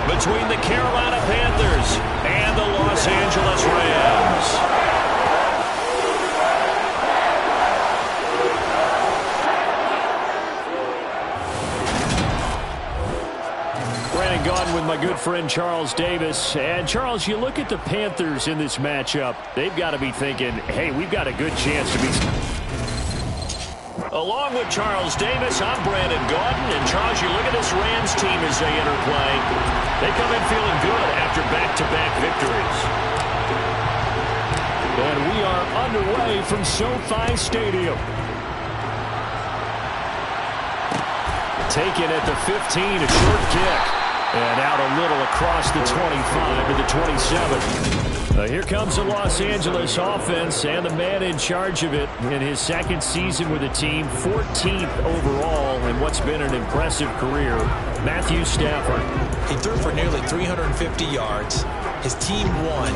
between the Carolina Panthers and the Los Angeles Rams. Gone with my good friend Charles Davis. And Charles, you look at the Panthers in this matchup, they've got to be thinking, hey, we've got a good chance to be... Along with Charles Davis, I'm Brandon Gaudin. And Charles, you look at this Rams team as they interplay. They come in feeling good after back-to-back victories. And we are underway from SoFi Stadium. Taken at the 15, a short kick. And out a little across the 25 to the 27. Here comes the Los Angeles offense, and the man in charge of it in his second season with the team, 14th overall in what's been an impressive career, Matthew Stafford. He threw for nearly 350 yards. His team won.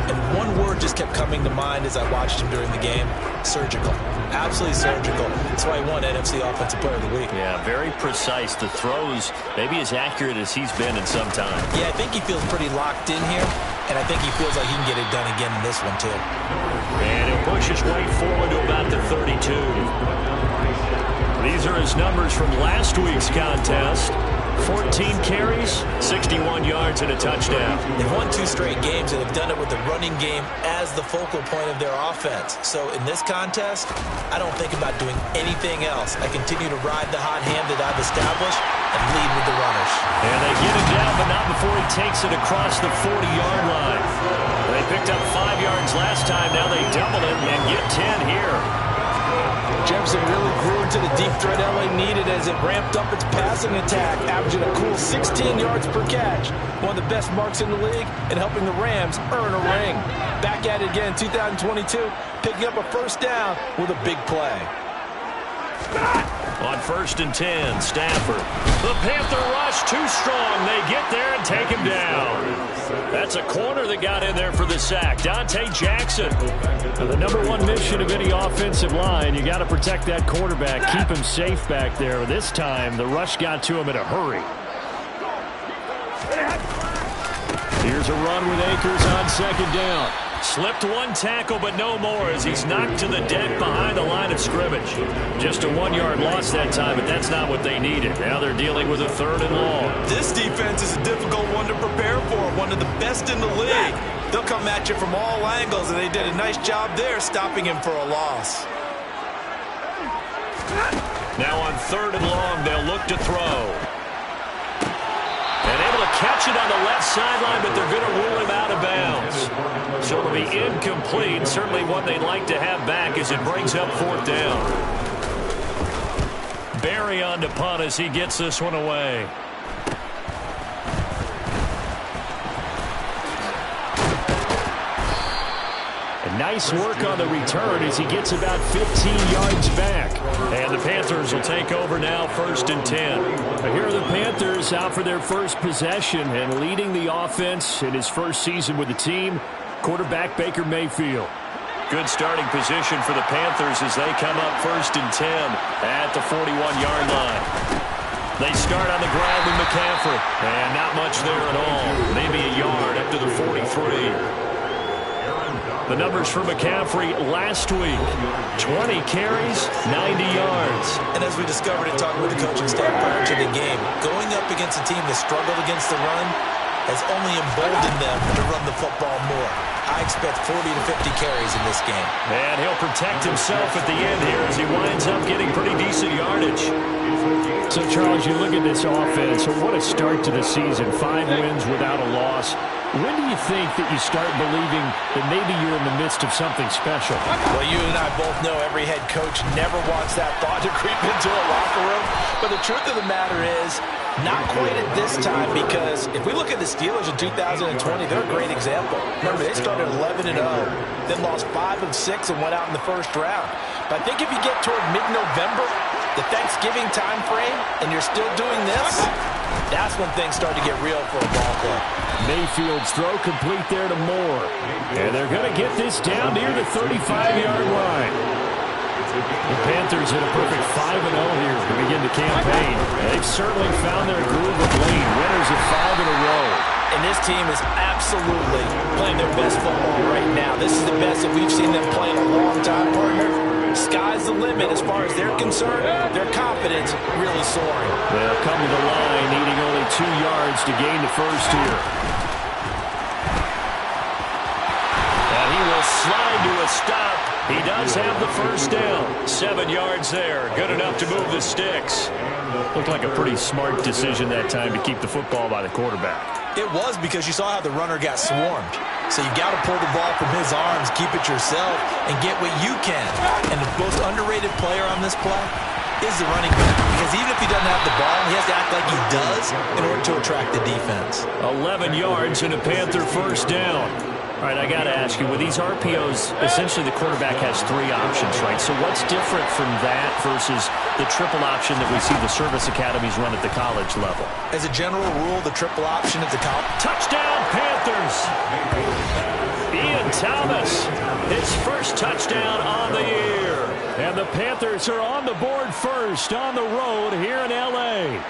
And one word just kept coming to mind as I watched him during the game: surgical. Absolutely surgical. That's why he won NFC Offensive Player of the Week. Yeah, very precise. The throws maybe as accurate as he's been in some time. Yeah, I think he feels pretty locked in here, and I think he feels like he can get it done again in this one too. And he'll push his way forward to about the 32. These are his numbers from last week's contest. 14 carries, 61 yards, and a touchdown. They've won 2 straight games, and they've done it with the running game as the focal point of their offense. So in this contest, I don't think about doing anything else. I continue to ride the hot hand that I've established and lead with the runners. And they get him down, but not before he takes it across the 40-yard line. They picked up 5 yards last time. Now they double it and get 10 here. Jefferson really grew into the deep threat LA needed as it ramped up its passing attack, averaging a cool 16 yards per catch. One of the best marks in the league and helping the Rams earn a ring. Back at it again in 2022, picking up a first down with a big play. On 1st and 10, Stafford. The Panther rush too strong. They get there and take him down. That's a corner that got in there for the sack. Dante Jackson. Now, the #1 mission of any offensive line, you got to protect that quarterback, keep him safe back there. This time, the rush got to him in a hurry. Here's a run with Akers on 2nd down. Slipped one tackle, but no more as he's knocked to the deck behind the line of scrimmage. Just a 1-yard loss that time, but that's not what they needed. Now they're dealing with a 3rd and long. This defense is a difficult one to prepare for, one of the best in the league. They'll come at you from all angles, and they did a nice job there stopping him for a loss. Now on 3rd and long, they'll look to throw. And able to catch it on the left sideline, but they're going to rule him out of bounds. So it'll be incomplete. Certainly one they'd like to have back as it brings up 4th down. Barry on to punt as he gets this one away. And nice work on the return as he gets about 15 yards back. And the Panthers will take over now, 1st and 10. But here are the Panthers out for their first possession and leading the offense in his first season with the team, quarterback Baker Mayfield. Good starting position for the Panthers as they come up 1st and 10 at the 41-yard line. They start on the ground with McCaffrey. And not much there at all. Maybe a yard up to the 43. The numbers for McCaffrey last week: 20 carries, 90 yards. And as we discovered in talking with the coaching staff prior to the game, going up against a team that struggled against the run has only emboldened them to run the football more. I expect 40 to 50 carries in this game. And he'll protect himself at the end here as he winds up getting pretty decent yardage. So, Charles, you look at this offense, what a start to the season. 5 wins without a loss. When do you think that you start believing that maybe you're in the midst of something special? Well, you and I both know every head coach never wants that thought to creep into a locker room. But the truth of the matter is, not quite at this time, because if we look at the Steelers in 2020, they're a great example. Remember, they started 11-0, then lost 5 of 6 and went out in the first round. But I think if you get toward mid-November, the Thanksgiving time frame, and you're still doing this, that's when things start to get real for a ball club. Mayfield's throw complete there to Moore. And they're going to get this down near the 35-yard line. The Panthers hit a perfect 5-0 here to begin the campaign. They've certainly found their groove of late. Winners of 5 in a row. this team is absolutely playing their best football right now. This is the best that we've seen them play in a long time, partner. Sky's the limit as far as they're concerned. Their confidence really soaring. They'll come to the line, needing only 2 yards to gain the first here. And he will slide to a stop. He does have the first down. 7 yards there. Good enough to move the sticks. Looked like a pretty smart decision that time to keep the football by the quarterback. It was, because you saw how the runner got swarmed. So you got to pull the ball from his arms, keep it yourself, and get what you can. And the most underrated player on this play is the running back. Because even if he doesn't have the ball, he has to act like he does in order to attract the defense. 11 yards and a Panther first down. All right, I got to ask you, with these RPOs, essentially the quarterback has 3 options, right? So what's different from that versus the triple option that we see the service academies run at the college level? As a general rule, the triple option at the college. Touchdown, Panthers! Ian Thomas, his first touchdown on the year. And the Panthers are on the board first on the road here in L.A.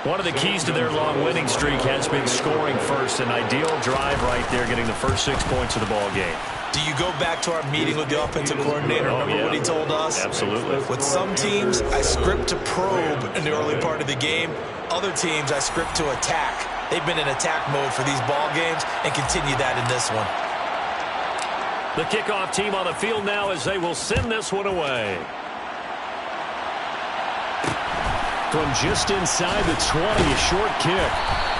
One of the keys to their long winning streak has been scoring first. An ideal drive right there, getting the first 6 points of the ball game. Do you go back to our meeting with the offensive coordinator? Remember what he told us? Absolutely. With some teams, I script to probe in the early part of the game. Other teams, I script to attack. They've been in attack mode for these ball games and continue that in this one. The kickoff team on the field now as they will send this one away. From just inside the 20, a short kick.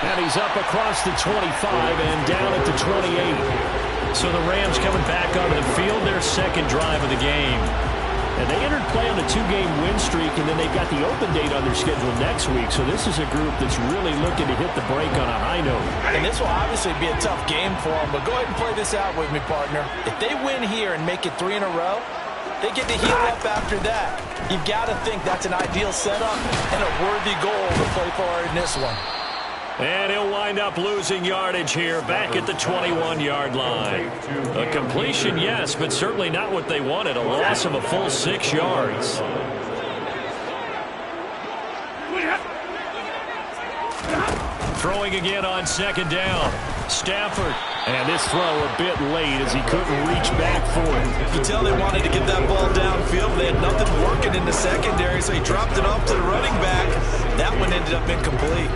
And he's up across the 25 and down at the 28. So the Rams coming back onto the field, their second drive of the game. And they entered play on a 2-game win streak, and then they've got the open date on their schedule next week. So this is a group that's really looking to hit the break on a high note. And this will obviously be a tough game for them, but go ahead and play this out with me, partner. If they win here and make it 3 in a row, they get to heal up after that. You've got to think that's an ideal setup and a worthy goal to play for in this one. And he'll wind up losing yardage here back at the 21-yard line. A completion, yes, but certainly not what they wanted. A loss of a full 6 yards. Throwing again on second down. Stafford. And this throw a bit late as he couldn't reach back for it. You can tell they wanted to get that ball downfield. They had nothing working in the secondary, so he dropped it off to the running back. That one ended up incomplete.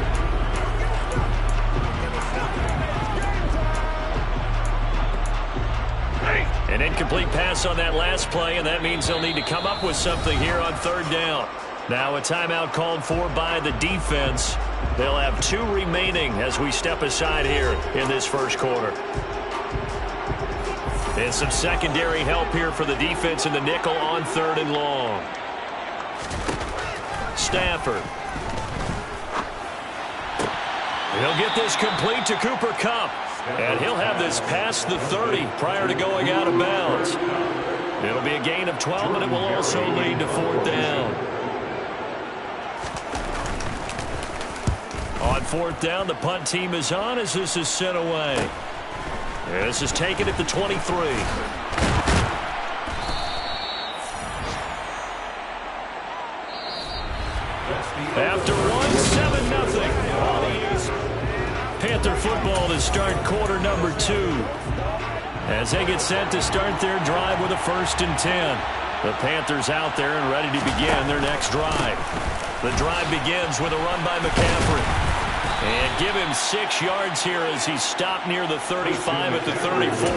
An incomplete pass on that last play, and that means they'll need to come up with something here on third down. Now a timeout called for by the defense. They'll have 2 remaining as we step aside here in this first quarter. And some secondary help here for the defense in the nickel on 3rd and long. Stafford. He'll get this complete to Cooper Kupp. And he'll have this past the 30 prior to going out of bounds. It'll be a gain of 12, and it will also lead to 4th down. On 4th down, the punt team is on as this is sent away. This is taken at the 23. After 1, 7-0. Panther football to start quarter number 2. As they get set to start their drive with a 1st and 10. The Panthers out there and ready to begin their next drive. The drive begins with a run by McCaffrey. And give him 6 yards here as he's stopped near the 35 at the 34.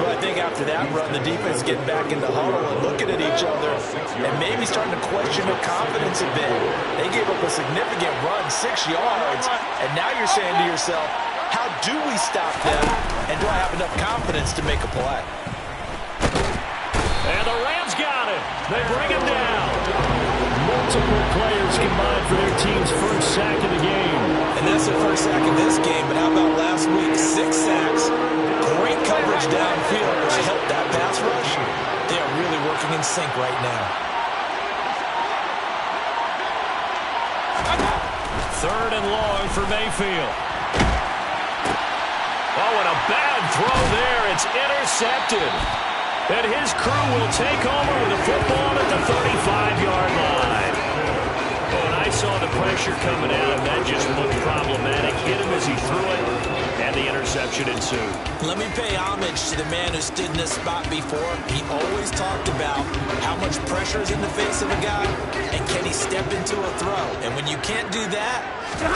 Well, I think after that run, the defense is getting back in the huddle and looking at each other and maybe starting to question their confidence a bit. They gave up a significant run, 6 yards, and now you're saying to yourself, how do we stop them, and do I have enough confidence to make a play? And the Rams got it. They bring him down. Multiple players combined for their team's first sack of the game. And that's their first sack of this game, but how about last week? 6 sacks, great coverage downfield, which helped that pass rush. They are really working in sync right now. 3rd and long for Mayfield. Oh, and a bad throw there. It's intercepted. And his crew will take over with the football at the 35-yard line. Oh, and I saw the pressure coming at him. That just looked problematic. Hit him as he interception ensued. Let me pay homage to the man who stood in this spot before. He always talked about how much pressure is in the face of a guy, and can he step into a throw. And when you can't do that,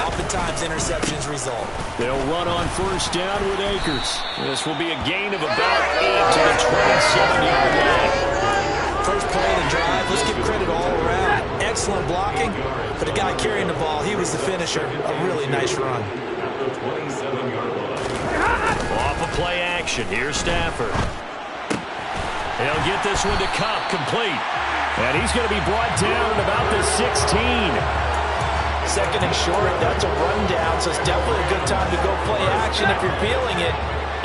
oftentimes interceptions result. They'll run on first down with Akers. This will be a gain of about 8 to the 27-yard line. First play of the drive, let's give credit all around. Excellent blocking, but the guy carrying the ball, he was the finisher. A really nice run. Off of play action, here's Stafford. He'll get this one to Kupp, complete. And he's going to be brought down at about the 16. Second and short, that's a rundown, so it's definitely a good time to go play action if you're feeling it.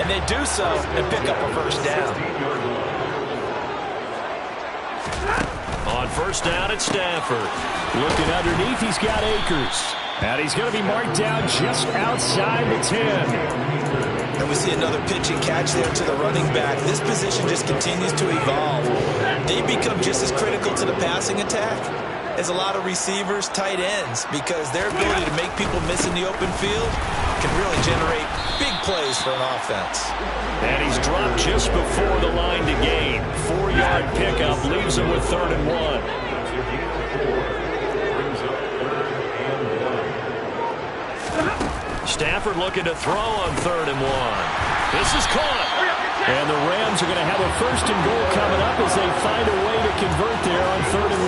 And they do so and pick up a first down. On first down, it's Stafford. Looking underneath, he's got Akers. And he's going to be marked down just outside the 10. And we see another pitch and catch there to the running back. This position just continues to evolve. They become just as critical to the passing attack as a lot of receivers, tight ends, because their ability to make people miss in the open field can really generate big plays for an offense. And he's dropped just before the line to gain. 4-yard pickup leaves him with 3rd and 1. Stafford looking to throw on 3rd and 1. This is caught. And the Rams are going to have a 1st and goal coming up as they find a way to convert there on 3rd and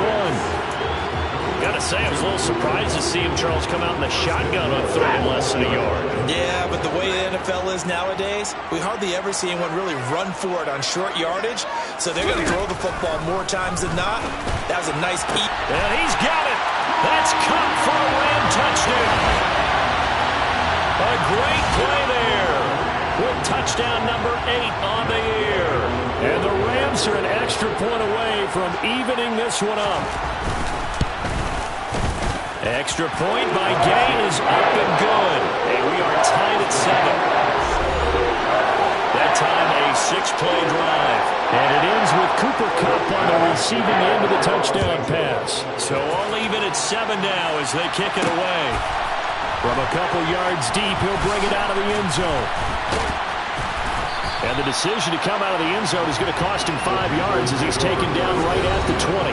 1. Got to say, I was a little surprised to see him, Charles, come out in the shotgun on 3rd and less than a yard. Yeah, but the way the NFL is nowadays, we hardly ever see anyone really run for it on short yardage. So they're going to throw the football more times than not. That was a nice eat. And he's got it. That's Kupp for a Ram touchdown. A great play there with touchdown number 8 on the year. And the Rams are an extra point away from evening this one up. Extra point by Gain is up and good. And we are tied at 7. That time a 6-play drive. And it ends with Cooper Kupp on the receiving end of the touchdown pass. So all even at 7 now as they kick it away. From a couple yards deep, he'll bring it out of the end zone. And the decision to come out of the end zone is going to cost him 5 yards as he's taken down right at the 20.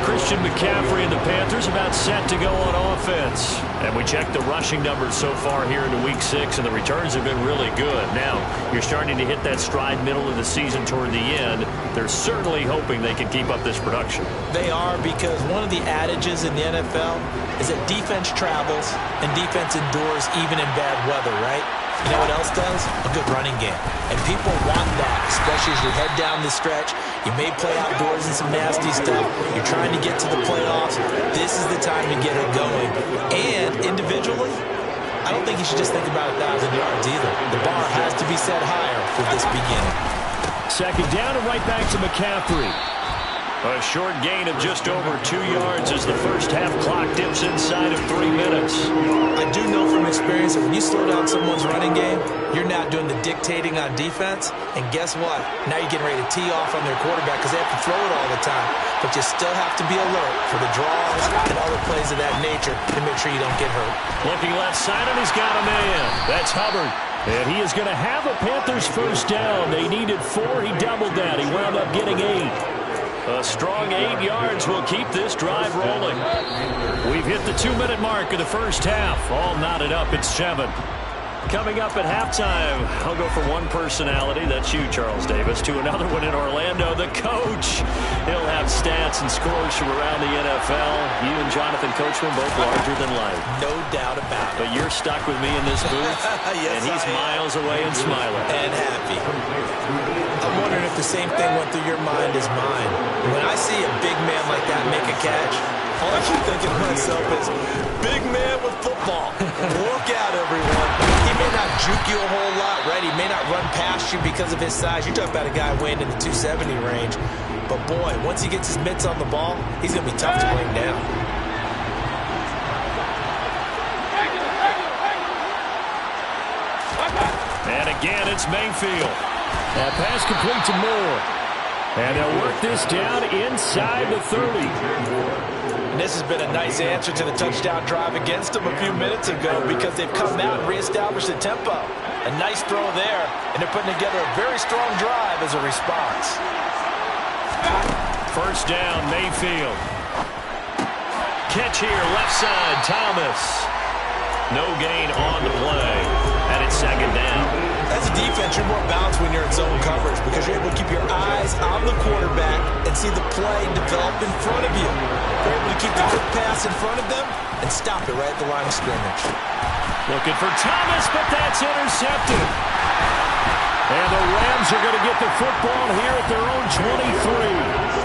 Christian McCaffrey and the Panthers about set to go on offense. And we checked the rushing numbers so far here into Week 6, and the returns have been really good. Now, you're starting to hit that stride middle of the season toward the end. They're certainly hoping they can keep up this production. They are, because one of the adages in the NFL is that defense travels and defense endures even in bad weather, right? You know what else does? A good running game. And people want that, especially as you head down the stretch. You may play outdoors in some nasty stuff. You're trying to get to the playoffs. This is the time to get it going. And individually, I don't think you should just think about 1,000 yards either. The bar has to be set higher with this beginning. Second down and right back to McCaffrey. A short gain of just over 2 yards as the first half clock dips inside of 3 minutes. I do know from experience that when you slow down someone's running game, you're not doing the dictating on defense. And guess what? Now you're getting ready to tee off on their quarterback because they have to throw it all the time. But you still have to be alert for the draws and other plays of that nature to make sure you don't get hurt. Looking left side, and he's got a man. That's Hubbard. And he is going to have a Panthers first down. They needed 4. He doubled that. He wound up getting 8. A strong 8 yards will keep this drive rolling. We've hit the 2-minute mark of the first half. All knotted up at 7. Coming up at halftime, I'll go from one personality, that's you, Charles Davis, to another one in Orlando, the coach. He'll have stats and scores from around the NFL. You and Jonathan Coachman both larger than life. No doubt about it. But you're stuck with me in this booth, yes, and he's miles away and smiling. And happy. I'm wondering if the same thing went through your mind as mine. When I see a big man like that make a catch, all I keep thinking to myself is, big man with football. Look out, everyone. He may not juke you a whole lot, right? He may not run past you because of his size. You're talking about a guy weighing in the 270 range. But, boy, once he gets his mitts on the ball, he's going to be tough to bring down. And again, it's Mayfield. That pass complete to Moore. And they'll work this down inside the 30. And this has been a nice answer to the touchdown drive against them a few minutes ago because they've come out and reestablished the tempo. A nice throw there, and they're putting together a very strong drive as a response. First down, Mayfield. Catch here, left side, Thomas. No gain on the play, and it's second down. As a defense, you're more balanced when you're in zone coverage because you're able to keep your eyes on the quarterback and see the play develop in front of you. You're able to keep the quick pass in front of them and stop it right at the line of scrimmage. Looking for Thomas, but that's intercepted. And the Rams are going to get the football here at their own 23.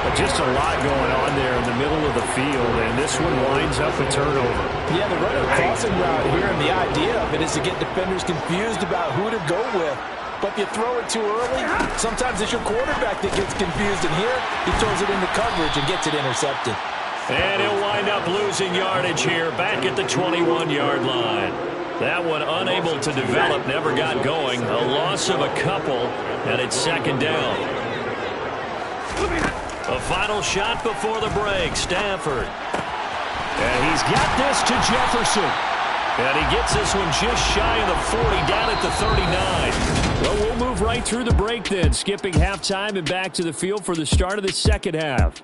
But just a lot going on there in the middle of the field, and this one winds up a turnover. Yeah, the running crossing route here, and the idea of it is to get defenders confused about who to go with. But if you throw it too early, sometimes it's your quarterback that gets confused, and here he throws it into coverage and gets it intercepted. And he'll wind up losing yardage here back at the 21-yard line. That one unable to develop, never got going. A loss of a couple, and it's second down. A final shot before the break, Stafford. And he's got this to Jefferson. And he gets this one just shy of the 40, down at the 39. Well, we'll move right through the break then, skipping halftime and back to the field for the start of the second half.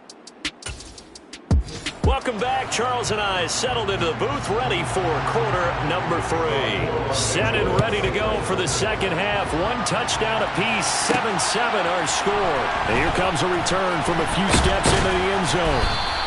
Welcome back. Charles and I settled into the booth, ready for quarter number 3. Set and ready to go for the second half. One touchdown apiece, 7-7 our score. And here comes a return from a few steps into the end zone.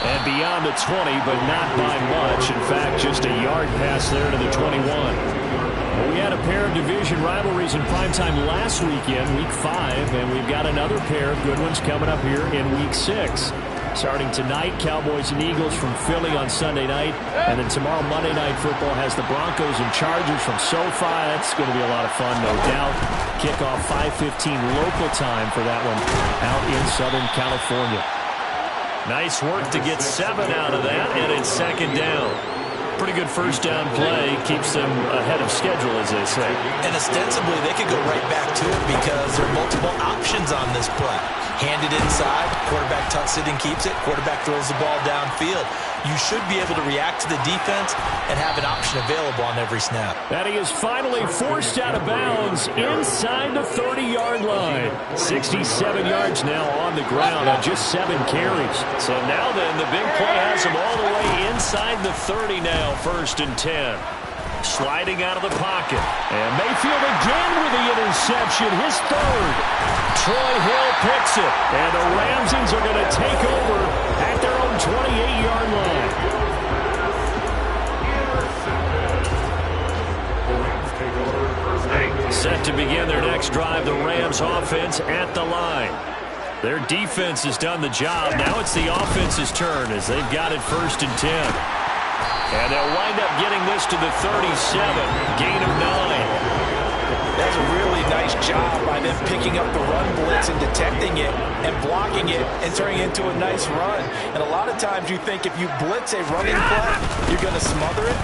And beyond the 20, but not by much. In fact, just a yard pass there to the 21. Well, we had a pair of division rivalries in primetime last weekend, week 5, and we've got another pair of good ones coming up here in week 6. Starting tonight, Cowboys and Eagles from Philly on Sunday night. And then tomorrow, Monday Night Football has the Broncos and Chargers from SoFi. That's going to be a lot of fun, no doubt. Kickoff 5:15 local time for that one out in Southern California. Nice work to get 7 out of that, and it's second down. Pretty good first down play. Keeps them ahead of schedule, as they say. And ostensibly, they could go right back to it because there are multiple options on this play. Hand it inside, quarterback tucks it and keeps it, quarterback throws the ball downfield. You should be able to react to the defense and have an option available on every snap. And he is finally forced out of bounds inside the 30-yard line. 67 yards now on the ground on just 7 carries. So now then, the big play has him all the way inside the 30 now, 1st and 10. Sliding out of the pocket. And Mayfield again with the interception, his 3rd. Troy Hill picks it. And the Ramsons are going to take over at their own 28-yard line. Set to begin their next drive, the Rams offense at the line. Their defense has done the job. Now it's the offense's turn as they've got it 1st and 10. And they'll wind up getting this to the 37, gain of 9. That's a really nice job by them picking up the run blitz and detecting it and blocking it and turning it into a nice run. And a lot of times you think if you blitz a running play, you're going to smother it.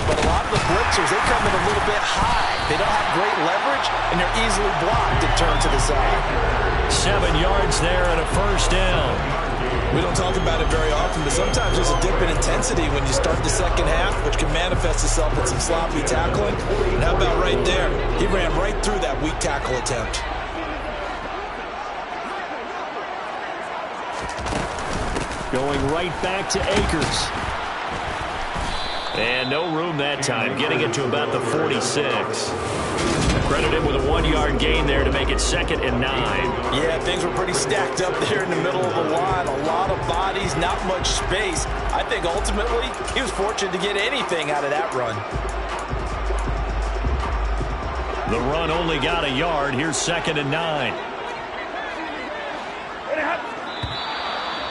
But a lot of the blitzers, they come in a little bit high. They don't have great leverage, and they're easily blocked and turned to the side. 7 yards there and a first down. We don't talk about it very often, but sometimes there's a dip in intensity when you start the second half, which can manifest itself in some sloppy tackling. And how about right there? He ran right through that weak tackle attempt. Going right back to Akers. And no room that time, getting it to about the 46. Credited with a 1-yard gain there to make it 2nd and 9. Yeah, things were pretty stacked up there in the middle of the line. A lot of bodies, not much space. I think ultimately he was fortunate to get anything out of that run. The run only got a yard. Here's 2nd and 9.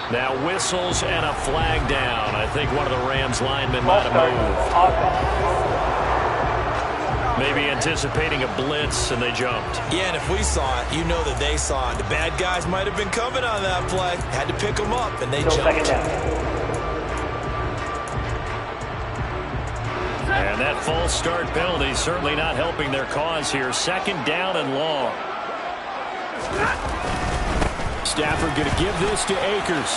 Now whistles and a flag down. I think one of the Rams linemen might have moved. Maybe anticipating a blitz, and they jumped. Yeah, and if we saw it, you know that they saw it. The bad guys might have been coming on that play. Had to pick them up, and they jumped. And that false start penalty certainly not helping their cause here. 2nd down and long. Stafford going to give this to Akers.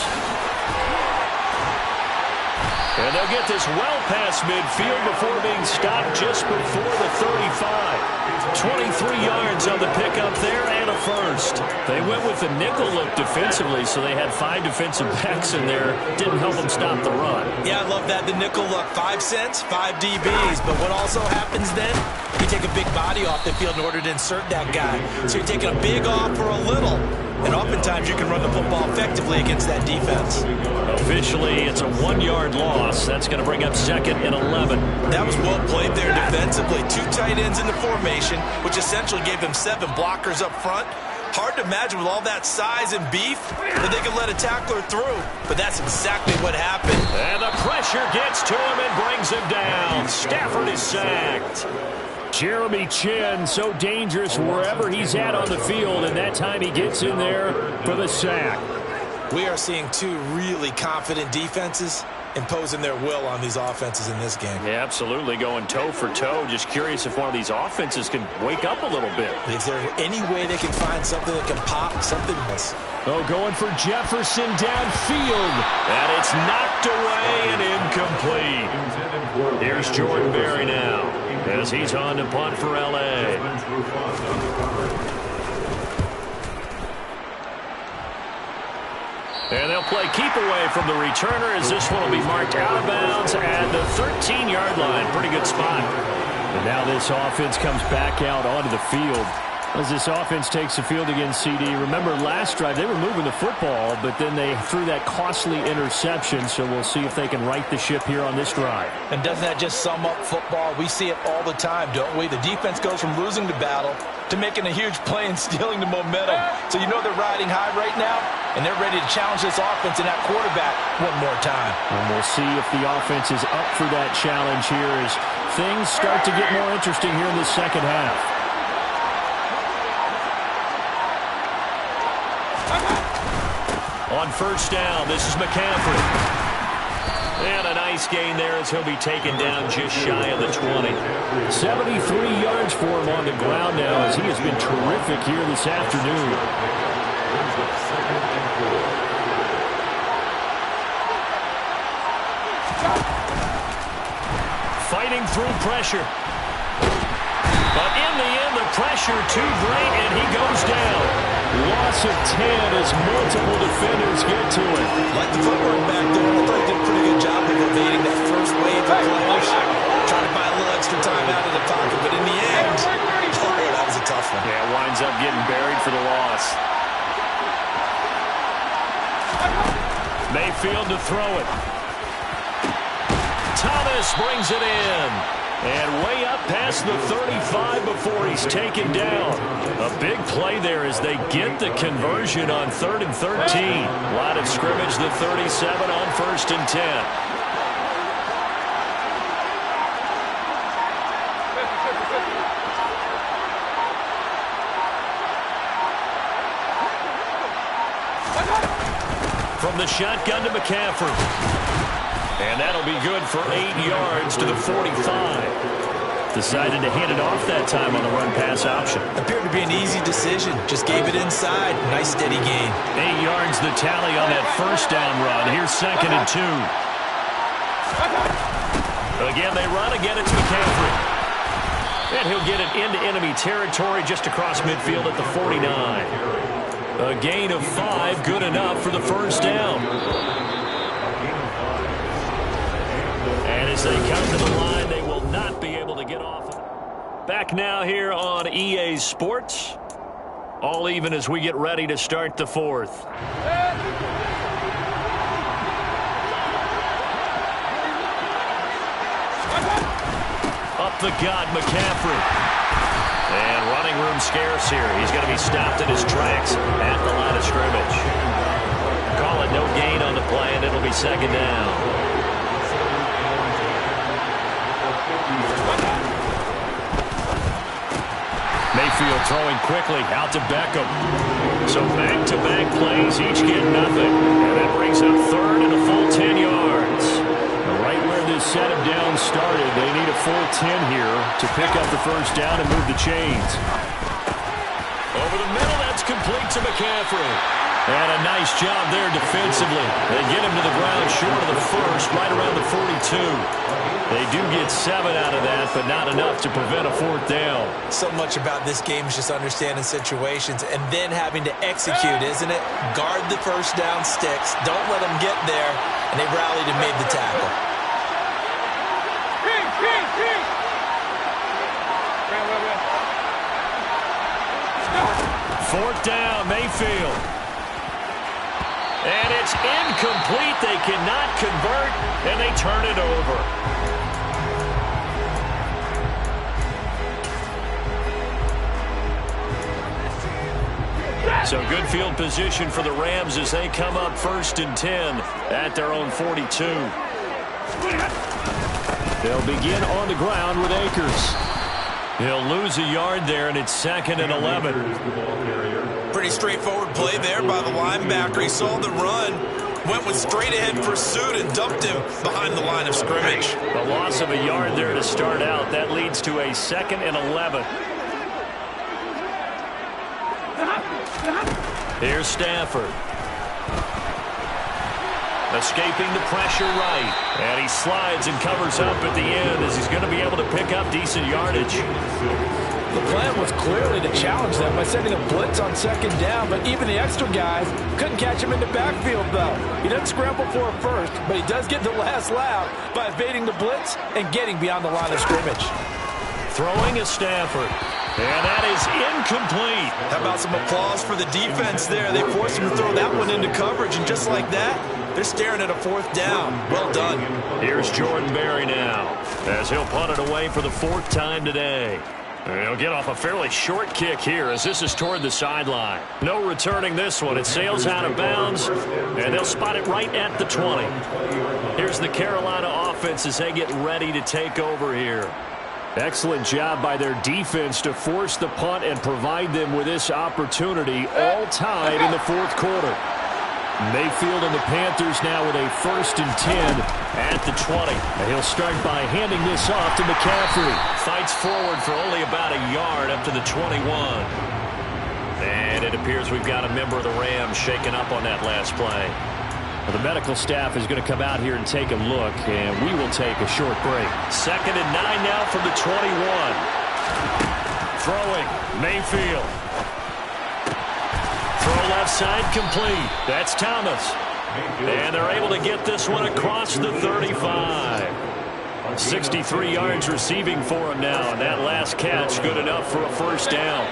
And they'll get this well past midfield before being stopped just before the 35. 23 yards on the pickup there and a first. They went with the nickel look defensively, so they had 5 defensive backs in there. Didn't help them stop the run. Yeah, I love that, the nickel look. 5 cents, 5 DBs. But what also happens then, you take a big body off the field in order to insert that guy. So you're taking a big off for a little. And oftentimes you can run the football effectively against that defense. Officially, it's a 1-yard loss. That's going to bring up 2nd and 11. That was well played there defensively. 2 tight ends in the formation, which essentially gave them 7 blockers up front. Hard to imagine with all that size and beef that they could let a tackler through. But that's exactly what happened. And the pressure gets to him and brings him down. Stafford is sacked. Jeremy Chin, so dangerous wherever he's at on the field, and that time he gets in there for the sack. We are seeing 2 really confident defenses imposing their will on these offenses in this game. Yeah, absolutely, going toe for toe. Just curious if one of these offenses can wake up a little bit. Is there any way they can find something that can pop, something else? Oh, going for Jefferson downfield. And it's knocked away and incomplete. Here's Jordan Berry now as he's on to punt for L.A. And they'll play keep away from the returner as this one will be marked out of bounds at the 13-yard line. Pretty good spot. And now this offense comes back out onto the field. As this offense takes the field against CD, remember last drive they were moving the football, but then they threw that costly interception, so we'll see if they can right the ship here on this drive. And doesn't that just sum up football? We see it all the time, don't we? The defense goes from losing the battle to making a huge play and stealing the momentum. So you know they're riding high right now, and they're ready to challenge this offense and that quarterback one more time. And we'll see if the offense is up for that challenge here as things start to get more interesting here in the second half. On first down, this is McCaffrey. And a nice gain there as he'll be taken down just shy of the 20. 73 yards for him on the ground now as he has been terrific here this afternoon. Fighting through pressure. But in the end, the pressure too great, and he goes down. Loss of 10 as multiple defenders get to it. Like the footwork back there, I thought he did a pretty good job of evading that first wave of players. Trying to buy a little extra time out of the pocket, but in the end, oh, that was a tough one. Yeah, winds up getting buried for the loss. Mayfield to throw it. Thomas brings it in. And way up past the 35 before he's taken down. A big play there as they get the conversion on 3rd and 13. Line of scrimmage, the 37 on 1st and 10. From the shotgun to McCaffrey. And that'll be good for 8 yards to the 45. Decided to hand it off that time on the run-pass option. Appeared to be an easy decision. Just gave it inside. Nice steady gain. 8 yards the tally on that first down run. Here's 2nd and 2. Again, they run. Again, it's McCaffrey. And he'll get it into enemy territory just across midfield at the 49. A gain of 5, good enough for the first down. As they come to the line, they will not be able to get off. Back now here on EA Sports. All even as we get ready to start the 4th. Up the gut, McCaffrey. And running room scarce here. He's going to be stopped in his tracks at the line of scrimmage. Call it no gain on the play, and it'll be 2nd down. Mayfield throwing quickly out to Beckham. So back-to-back plays, each get nothing. And that brings up 3rd and a full 10 yards. Right where this set of downs started, they need a full 10 here to pick up the first down and move the chains. Over the middle, that's complete to McCaffrey. And a nice job there defensively. They get him to the ground short of the first, right around the 42. They do get 7 out of that, but not enough to prevent a 4th down. So much about this game is just understanding situations and then having to execute, isn't it? Guard the first down sticks. Don't let them get there. And they rallied and made the tackle. 4th down, Mayfield. And it's incomplete. They cannot convert, and they turn it over. So good field position for the Rams as they come up 1st and 10 at their own 42. They'll begin on the ground with Akers. He'll lose a yard there, and it's 2nd and 11. Pretty straightforward play there by the linebacker. He saw the run, went with straight-ahead pursuit, and dumped him behind the line of scrimmage. The loss of a yard there to start out. That leads to a 2nd and 11. Here's Stafford. Escaping the pressure right. And he slides and covers up at the end as he's going to be able to pick up decent yardage. The plan was clearly to challenge them by sending a blitz on 2nd down, but even the extra guys couldn't catch him in the backfield, though. He doesn't scramble for a first, but he does get the last laugh by evading the blitz and getting beyond the line of scrimmage. Throwing is Stafford. And that is incomplete. How about some applause for the defense there? They forced him to throw that one into coverage, and just like that, they're staring at a 4th down. Well done. Here's Jordan Berry now as he'll punt it away for the 4th time today. And he'll get off a fairly short kick here as this is toward the sideline. No returning this one. It sails out of bounds, and they'll spot it right at the 20. Here's the Carolina offense as they get ready to take over here. Excellent job by their defense to force the punt and provide them with this opportunity, all tied in the 4th quarter. Mayfield and the Panthers now with a 1st and 10 at the 20. And he'll start by handing this off to McCaffrey. Fights forward for only about a yard up to the 21. And it appears we've got a member of the Rams shaken up on that last play. Well, the medical staff is going to come out here and take a look, and we will take a short break. 2nd and 9 now from the 21. Throwing, Mayfield. Throw left side complete. That's Thomas. And they're able to get this one across the 35. 63 yards receiving for him now, and that last catch good enough for a 1st down.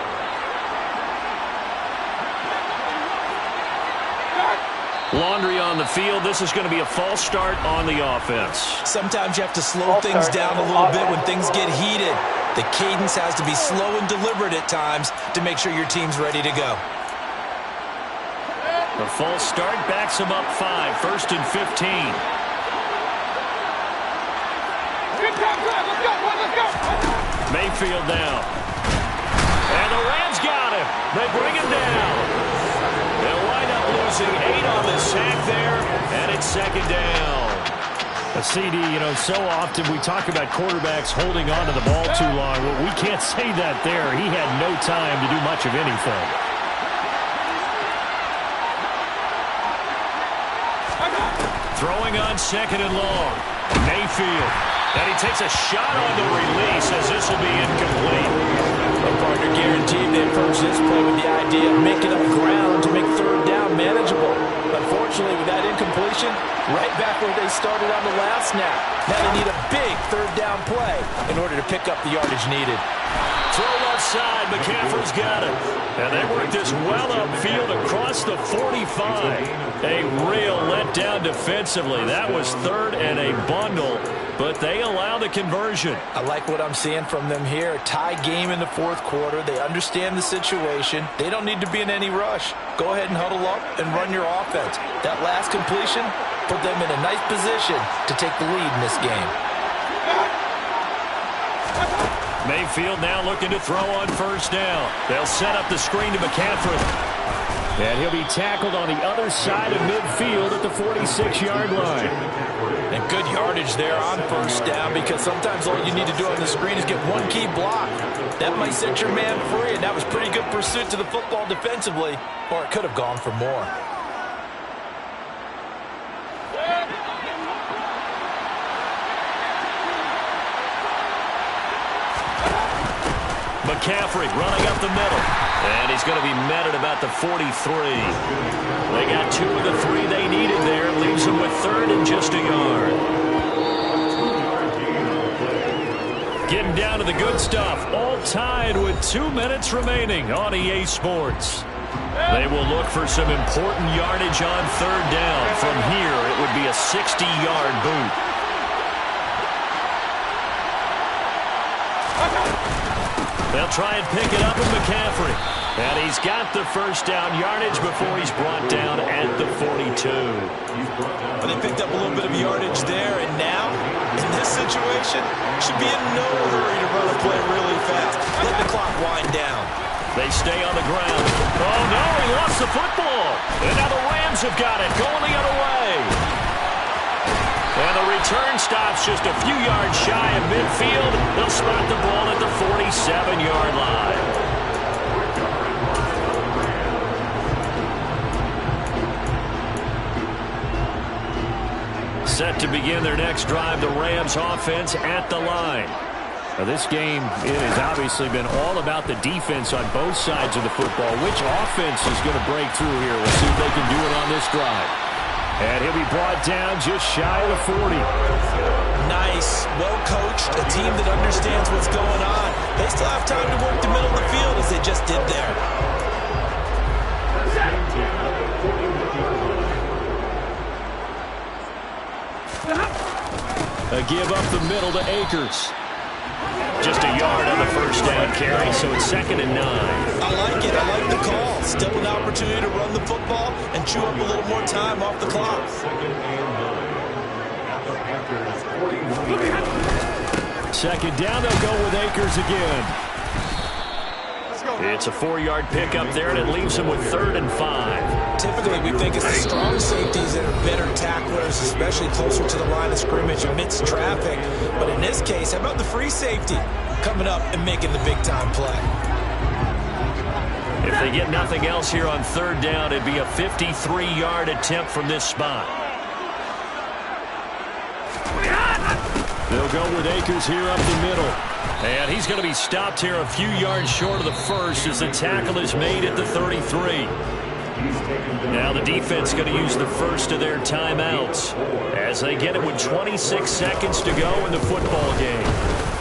Laundry on the field. This is going to be a false start on the offense. Sometimes you have to slow things down a little bit when things get heated. The cadence has to be slow and deliberate at times to make sure your team's ready to go. The false start backs him up 5. 1st and 15. Let's go. Mayfield now. And the Rams got him. They bring him down. They'll wind up losing 8 on the sack there, and it's 2nd down. A CD, so often we talk about quarterbacks holding on to the ball too long. Well, we can't say that there. He had no time to do much of anything. Throwing on 2nd and long. Mayfield. And he takes a shot on the release as this will be incomplete. The partner guaranteed they approach this play with the idea of making up ground to make 3rd down manageable. Unfortunately, with that incompletion, right back where they started on the last snap. Now they need a big 3rd down play in order to pick up the yardage needed. Throw left side. McCaffrey's got it. And they work this well upfield across the 45. A real letdown defensively. That was 3rd and a bundle, but they allow the conversion. I like what I'm seeing from them here. A tie game in the 4th quarter. They understand the situation. They don't need to be in any rush. Go ahead and huddle up and run your offense. That last completion put them in a nice position to take the lead in this game. Mayfield now looking to throw on 1st down. They'll set up the screen to McCaffrey. And he'll be tackled on the other side of midfield at the 46-yard line. And good yardage there on 1st down, because sometimes all you need to do on the screen is get one key block. That might set your man free, and that was pretty good pursuit to the football defensively, or it could have gone for more. McCaffrey running up the middle. And he's going to be met at about the 43. They got 2 of the 3 they needed there. Leaves them with 3rd and just a yard. Getting down to the good stuff. All tied with 2 minutes remaining on EA Sports. They will look for some important yardage on 3rd down. From here, it would be a 60-yard boot. They'll try and pick it up with McCaffrey. And he's got the first down yardage before he's brought down at the 42. But they picked up a little bit of yardage there, and now, in this situation, should be in no hurry to run a play really fast. Let the clock wind down. They stay on the ground. Oh, no, he lost the football. And now the Rams have got it, going the other way. And the return stops just a few yards shy of midfield. They'll spot the ball at the 47-yard line. Set to begin their next drive, the Rams offense at the line. Now this game, it has obviously been all about the defense on both sides of the football. Which offense is going to break through here? We'll see if they can do it on this drive. And he'll be brought down just shy of the 40. Nice, well-coached, a team that understands what's going on. They still have time to work the middle of the field as they just did there. A give up the middle to Akers. Just a yard on the first down carry, so it's 2nd and 9. I like it. I like the call. Still an opportunity to run the football and chew up a little more time off the clock. 2nd down, they'll go with Akers again. It's a 4-yard pickup there, and it leaves them with 3rd and 5. Typically, we think it's the strong safeties that are better tacklers, especially closer to the line of scrimmage amidst traffic. But in this case, how about the free safety coming up and making the big-time play? If they get nothing else here on 3rd down, it'd be a 53-yard attempt from this spot. They'll go with Akers here up the middle. And he's going to be stopped here a few yards short of the first as the tackle is made at the 33. Now the defense going to use the first of their timeouts as they get it with 26 seconds to go in the football game.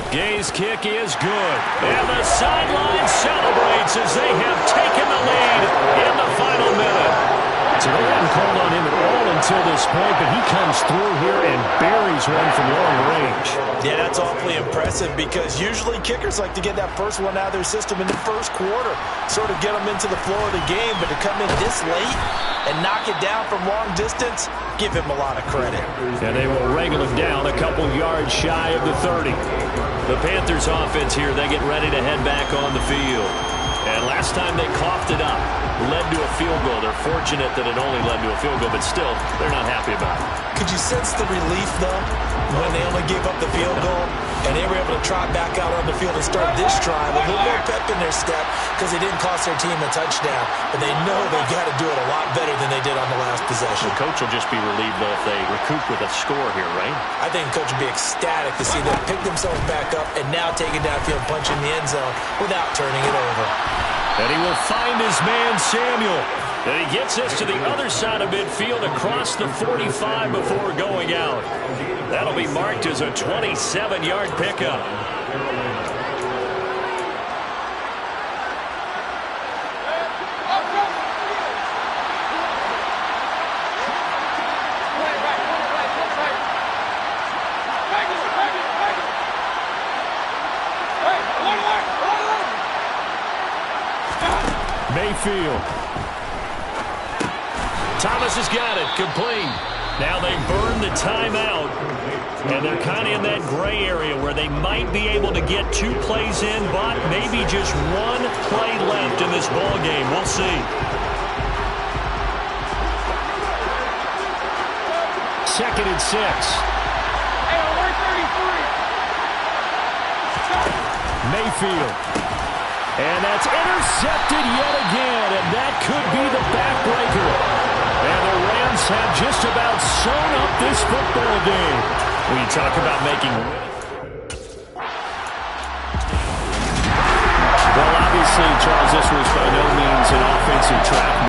Gay's kick is good. And the sideline celebrates as they have taken the lead in the final minute. So they haven't called on him at all until this point, but he comes through here and buries one from long range. Yeah, that's awfully impressive because usually kickers like to get that first one out of their system in the first quarter, sort of get them into the flow of the game, but to come in this late and knock it down from long distance, give him a lot of credit. And they will wrangle him down a couple yards shy of the 30. The Panthers offense here, they get ready to head back on the field. And last time they coughed it up, led to a field goal. They're fortunate that it only led to a field goal, but still, they're not happy about it. Could you sense the relief, though, when they only gave up the field goal and they were able to trot back out on the field and start this drive? A little more pep in their step because they didn't cost their team a touchdown, but they know they got to do it a lot better than they did on the last possession. The coach will just be relieved, though, if they recoup with a score here, right? I think the coach will be ecstatic to see them pick themselves back up and now take it downfield, punch in the end zone without turning it over. And he will find his man, Samuel. And he gets us to the other side of midfield across the 45 before going out. That'll be marked as a 27-yard pickup. Mayfield. Thomas has got it, complete. Now they burn the timeout, and they're kind of in that gray area where they might be able to get 2 plays in, but maybe just 1 play left in this ball game. We'll see. 2nd and 6. Mayfield. And that's intercepted yet again, and that could be the backbreaker. And the Rams have just about sewn up this football game. When you talk about making... Well, obviously, Charles, this was by no means